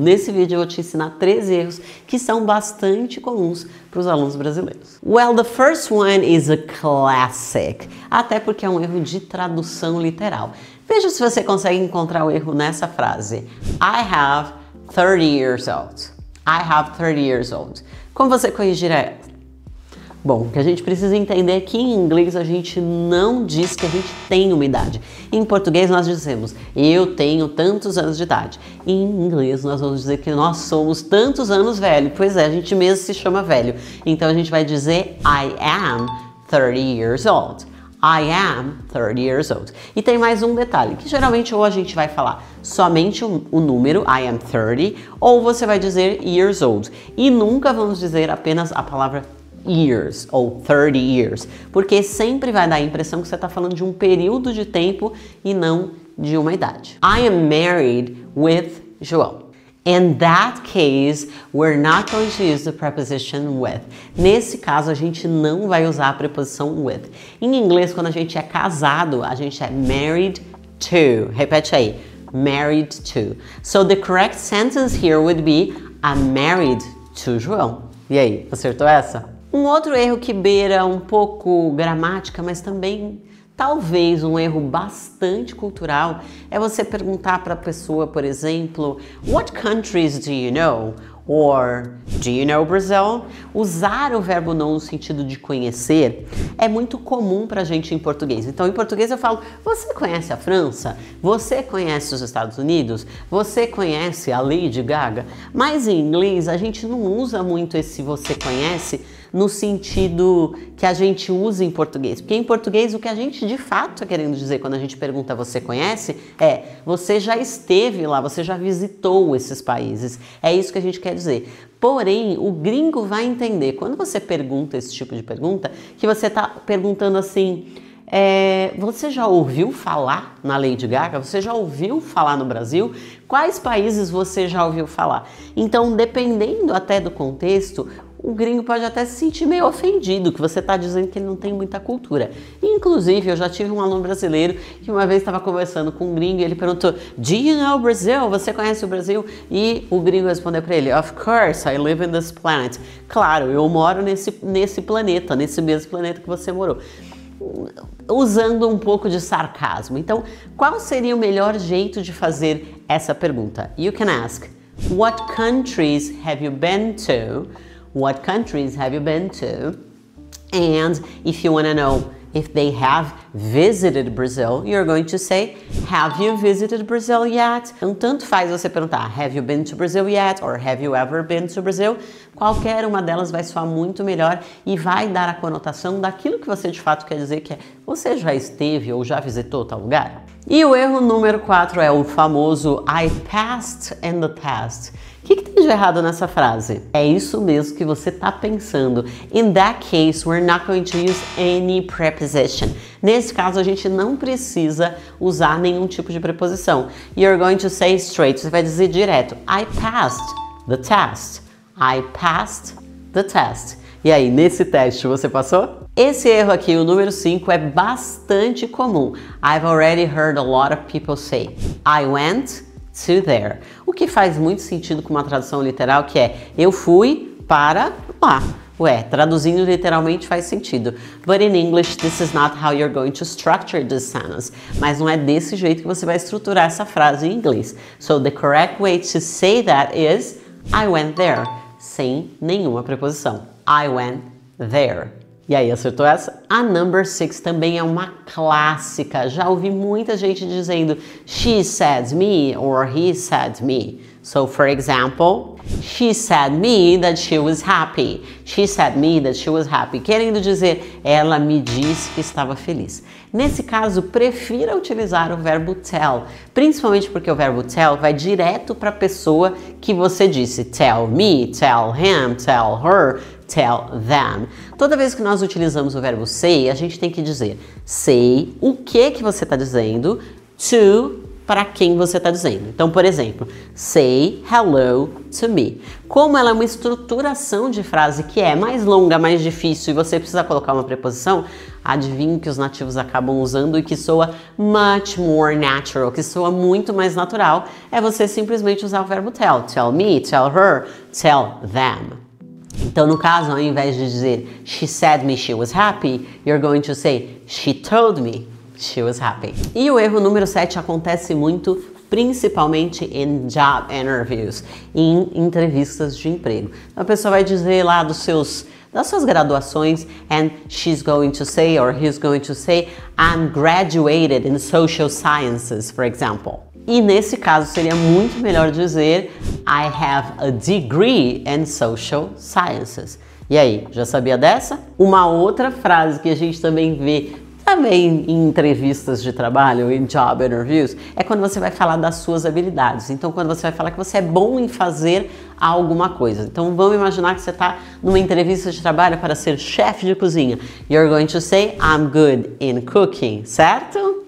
Nesse vídeo eu vou te ensinar 3 erros que são bastante comuns para os alunos brasileiros. Well, the first one is a classic, até porque é um erro de tradução literal. Veja se você consegue encontrar o erro nessa frase. I have 30 years old. I have 30 years old. Como você corrigirá ela? Bom, o que a gente precisa entender é que em inglês a gente não diz que a gente tem uma idade. Em português nós dizemos, eu tenho tantos anos de idade. Em inglês nós vamos dizer que nós somos tantos anos velho. Pois é, a gente mesmo se chama velho. Então a gente vai dizer, I am 30 years old. I am 30 years old. E tem mais um detalhe, que geralmente ou a gente vai falar somente o número, I am 30, ou você vai dizer years old. E nunca vamos dizer apenas a palavra years ou 30 years, porque sempre vai dar a impressão que você está falando de um período de tempo e não de uma idade. I am married with João. In that case, we're not going to use the preposition with. Nesse caso, a gente não vai usar a preposição with. Em inglês, quando a gente é casado, a gente é married to. Repete aí. Married to. So the correct sentence here would be I'm married to João. E aí, acertou essa? Um outro erro que beira um pouco gramática, mas também talvez um erro bastante cultural, é você perguntar para a pessoa, por exemplo, What countries do you know? Or, do you know Brazil? Usar o verbo know no sentido de conhecer é muito comum pra gente em português. Então, em português eu falo, você conhece a França? Você conhece os Estados Unidos? Você conhece a Lady Gaga? Mas em inglês a gente não usa muito esse você conhece no sentido que a gente usa em português. Porque em português o que a gente de fato está querendo dizer quando a gente pergunta você conhece é você já esteve lá, você já visitou esses países. É isso que a gente quer dizer. Porém, o gringo vai entender, quando você pergunta esse tipo de pergunta, que você está perguntando assim, você já ouviu falar na Lady Gaga? Você já ouviu falar no Brasil? Quais países você já ouviu falar? Então, dependendo até do contexto, o gringo pode até se sentir meio ofendido, que você está dizendo que ele não tem muita cultura. Inclusive, eu já tive um aluno brasileiro que uma vez estava conversando com um gringo e ele perguntou, Do you know Brazil? Você conhece o Brasil? E o gringo respondeu para ele, Of course, I live in this planet. Claro, eu moro nesse planeta, nesse mesmo planeta que você morou. Usando um pouco de sarcasmo. Então, qual seria o melhor jeito de fazer essa pergunta? You can ask, What countries have you been to? What countries have you been to? And if you want to know if they have visited Brazil, you're going to say, have you visited Brazil yet? Então, tanto faz você perguntar, have you been to Brazil yet? Or have you ever been to Brazil? Qualquer uma delas vai soar muito melhor e vai dar a conotação daquilo que você de fato quer dizer, que é, você já esteve ou já visitou tal lugar? E o erro número 4 é o famoso I passed in the past. O que tem de errado nessa frase? É isso mesmo que você está pensando. In that case, we're not going to use any preposition. Nesse caso, a gente não precisa usar nenhum tipo de preposição. You're going to say straight. Você vai dizer direto. I passed the test. I passed the test. E aí, nesse teste, você passou? Esse erro aqui, o número 5, é bastante comum. I've already heard a lot of people say, I went to there. O que faz muito sentido com uma tradução literal, que é eu fui para lá. Ué, traduzindo literalmente faz sentido. But in English, this is not how you're going to structure this sentence. Mas não é desse jeito que você vai estruturar essa frase em inglês. So the correct way to say that is I went there, sem nenhuma preposição. I went there. E aí, acertou essa? A number 6 também é uma clássica. Já ouvi muita gente dizendo she said me or he said me. So, for example, she said me that she was happy. She said me that she was happy. Querendo dizer, ela me disse que estava feliz. Nesse caso, prefira utilizar o verbo tell, principalmente porque o verbo tell vai direto para a pessoa que você disse. Tell me, tell him, tell her, tell them. Toda vez que nós utilizamos o verbo say, a gente tem que dizer say o que você está dizendo to para quem você está dizendo. Então, por exemplo, say hello to me. Como ela é uma estruturação de frase que é mais longa, mais difícil e você precisa colocar uma preposição, adivinhe que os nativos acabam usando e que soa much more natural, que soa muito mais natural, é você simplesmente usar o verbo tell. Tell me, tell her, tell them. Então, no caso, ao invés de dizer she said me she was happy, you're going to say she told me she was happy. E o erro número 7 acontece muito, principalmente em job interviews, em entrevistas de emprego. Então, a pessoa vai dizer lá das suas graduações, and she's going to say, or he's going to say, I'm graduated in social sciences, for example. E nesse caso seria muito melhor dizer I have a degree in social sciences. E aí, já sabia dessa? Uma outra frase que a gente também vê também em entrevistas de trabalho, em job interviews, é quando você vai falar das suas habilidades. Então, quando você vai falar que você é bom em fazer alguma coisa. Então, vamos imaginar que você está numa entrevista de trabalho para ser chefe de cozinha. You're going to say, I'm good in cooking, certo?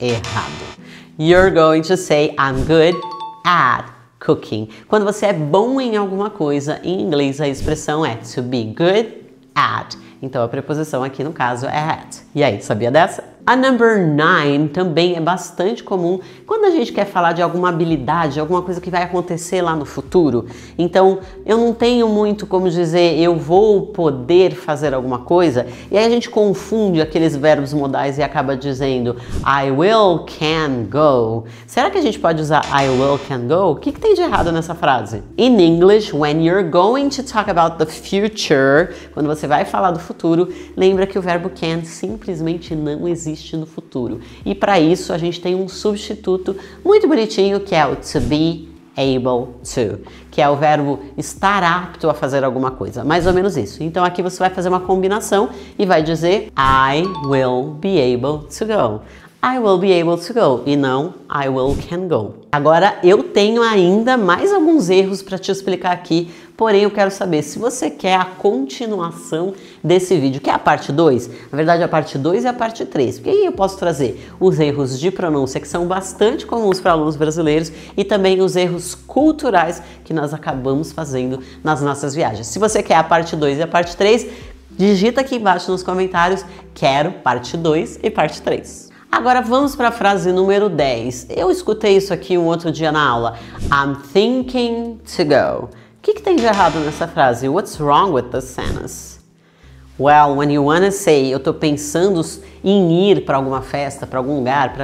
Errado. You're going to say, I'm good at cooking. Quando você é bom em alguma coisa, em inglês a expressão é to be good at. Então a preposição aqui no caso é at. E aí, sabia dessa? A number 9 também é bastante comum quando a gente quer falar de alguma habilidade, alguma coisa que vai acontecer lá no futuro. Então, eu não tenho muito como dizer eu vou poder fazer alguma coisa, e aí a gente confunde aqueles verbos modais e acaba dizendo I will, can, go. Será que a gente pode usar I will, can, go? O que tem de errado nessa frase? In English, when you're going to talk about the future, quando você vai falar do futuro, lembra que o verbo can simplesmente não existe no futuro. E para isso a gente tem um substituto muito bonitinho que é o to be able to, que é o verbo estar apto a fazer alguma coisa, mais ou menos isso. Então aqui você vai fazer uma combinação e vai dizer I will be able to go. I will be able to go e não I will can go. Agora eu tenho ainda mais alguns erros para te explicar aqui, porém eu quero saber se você quer a continuação desse vídeo, que é a parte 2. Na verdade a parte 2 e a parte 3, porque aí eu posso trazer os erros de pronúncia que são bastante comuns para alunos brasileiros e também os erros culturais que nós acabamos fazendo nas nossas viagens. Se você quer a parte 2 e a parte 3, digita aqui embaixo nos comentários, quero parte 2 e parte 3. Agora vamos para a frase número 10. Eu escutei isso aqui um outro dia na aula. I'm thinking to go. O que tem de errado nessa frase? What's wrong with this sentence? Well, when you wanna say, eu tô pensando em ir para alguma festa, para algum lugar,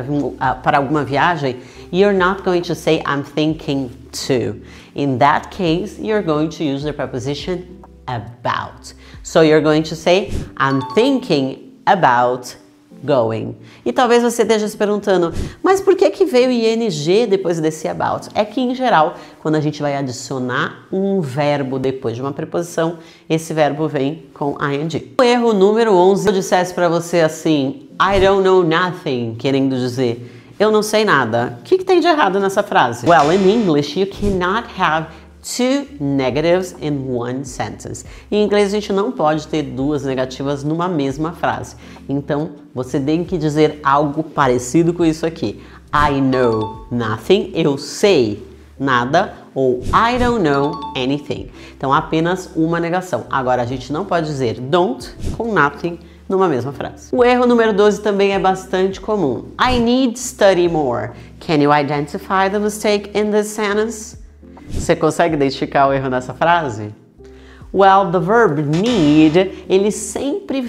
para alguma viagem, you're not going to say I'm thinking to. In that case, you're going to use the preposition about. So you're going to say I'm thinking about going. E talvez você esteja se perguntando, mas por que veio ing depois desse about? É que, em geral, quando a gente vai adicionar um verbo depois de uma preposição, esse verbo vem com ing. O erro número 11, se eu dissesse para você assim, I don't know nothing, querendo dizer, eu não sei nada. O que tem de errado nessa frase? Well, in English, you cannot have two negatives in one sentence. Em inglês a gente não pode ter duas negativas numa mesma frase. Então você tem que dizer algo parecido com isso aqui. I know nothing, eu sei nada, ou I don't know anything. Então apenas uma negação. Agora a gente não pode dizer don't com nothing numa mesma frase. O erro número 12 também é bastante comum. I need to study more. Can you identify the mistake in this sentence? Você consegue identificar o erro nessa frase? Well, the verb need, ele sempre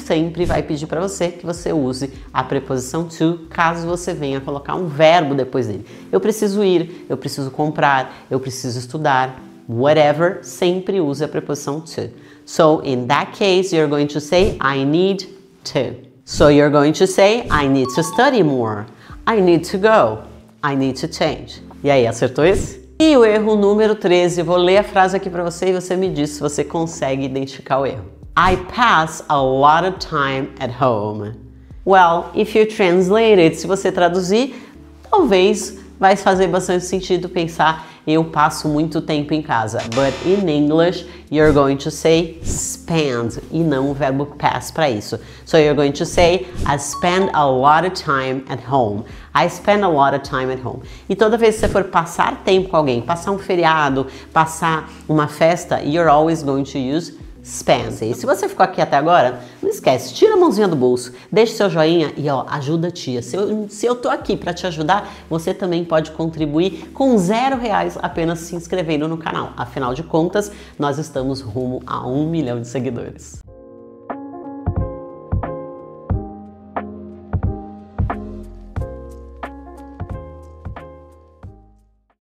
vai pedir para você que você use a preposição to, caso você venha colocar um verbo depois dele. Eu preciso ir, eu preciso comprar, eu preciso estudar, whatever, sempre use a preposição to. So, in that case, you're going to say, I need to. So, you're going to say, I need to study more. I need to go. I need to change. E aí, acertou esse? E o erro número 13, vou ler a frase aqui para você e você me diz se você consegue identificar o erro. I pass a lot of time at home. Well, if you translate it, se você traduzir, talvez vai fazer bastante sentido pensar eu passo muito tempo em casa. But in English, you're going to say spend e não o verbo pass para isso. So you're going to say, I spend a lot of time at home. I spend a lot of time at home. E toda vez que você for passar tempo com alguém, passar um feriado, passar uma festa, you're always going to use spend. E se você ficou aqui até agora, não esquece, tira a mãozinha do bolso, deixa seu joinha e ó, ajuda a tia. Se eu tô aqui para te ajudar, você também pode contribuir com R$0 apenas se inscrevendo no canal. Afinal de contas, nós estamos rumo a 1 milhão de seguidores.